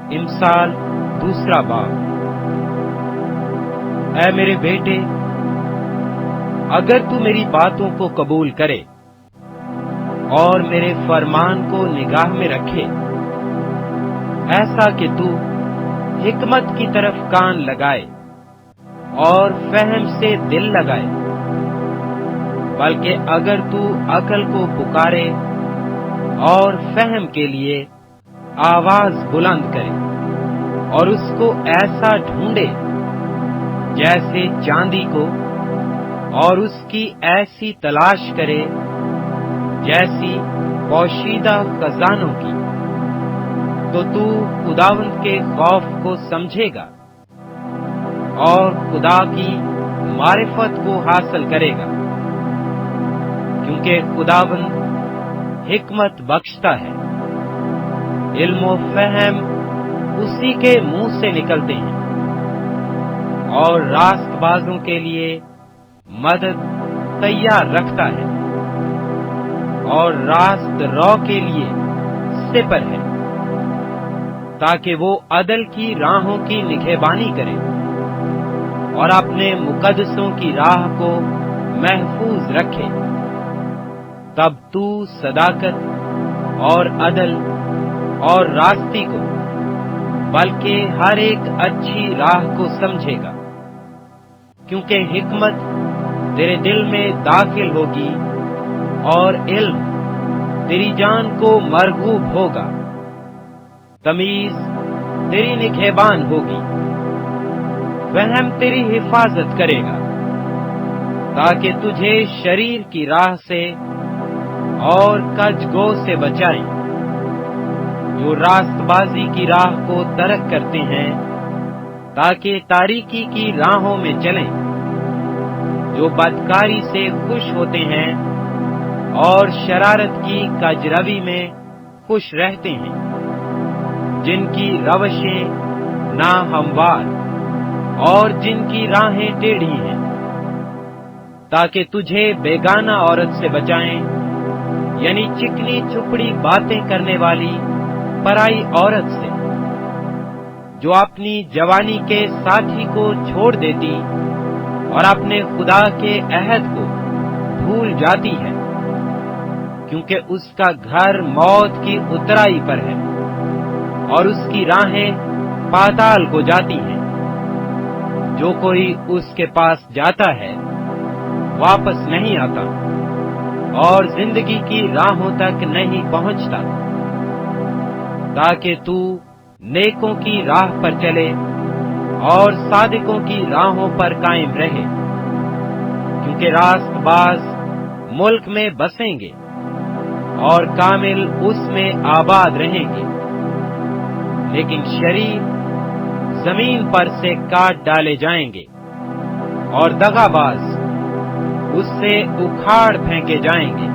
امثال دوسرا باب۔ اے میرے بیٹے، اگر تو میری باتوں کو قبول کرے اور میرے فرمان کو نگاہ میں رکھے، ایسا کہ تو حکمت کی طرف کان لگائے اور فہم سے دل لگائے، بلکہ اگر تو عقل کو پکارے اور فہم کے لیے آواز بلند کرے اور اس کو ایسا ڈھونڈے جیسے چاندی کو، اور اس کی ایسی تلاش کرے جیسی پوشیدہ خزانوں کی، تو خداوند کے خوف کو سمجھے گا اور خدا کی معرفت کو حاصل کرے گا، کیونکہ خداوند حکمت بخشتا ہے، علم و فہم اسی کے منہ سے نکلتے ہیں، اور راست بازوں کے لیے مدد تیار رکھتا ہے، اور راست رو کے لیے سپر ہے، تاکہ وہ عدل کی راہوں کی نگہبانی کرے اور اپنے مقدسوں کی راہ کو محفوظ رکھے۔ تب تو صداقت اور عدل اور راستی کو، بلکہ ہر ایک اچھی راہ کو سمجھے گا، کیونکہ حکمت تیرے دل میں داخل ہوگی اور علم تیری جان کو مرغوب ہوگا، تمیز تیری نگہبان ہوگی، فہم تیری حفاظت کرے گا، تاکہ تجھے شریر کی راہ سے اور کج گو سے بچائیں، جو راست بازی کی راہ کو ترک کرتے ہیں، تاکہ تاریکی کی راہوں میں چلیں، جو بدکاری سے خوش ہوتے ہیں اور شرارت کی کجروی میں خوش رہتے ہیں، جن کی روشیں ناہموار اور جن کی راہیں ٹیڑھی ہیں، تاکہ تجھے بیگانہ عورت سے بچائیں، یعنی چکنی چپڑی باتیں کرنے والی پرائی عورت سے، جو اپنی جوانی کے ساتھی کو چھوڑ دیتی اور اپنے خدا کے عہد کو بھول جاتی ہے، کیونکہ اس کا گھر موت کی اترائی پر ہے اور اس کی راہیں پاتال کو جاتی ہیں۔ جو کوئی اس کے پاس جاتا ہے واپس نہیں آتا اور زندگی کی راہوں تک نہیں پہنچتا، تاکہ تو نیکوں کی راہ پر چلے اور صادقوں کی راہوں پر قائم رہے، کیونکہ راست باز ملک میں بسیں گے اور کامل اس میں آباد رہیں گے، لیکن شریر زمین پر سے کاٹ ڈالے جائیں گے اور دغا باز اس سے اکھاڑ پھینکے جائیں گے۔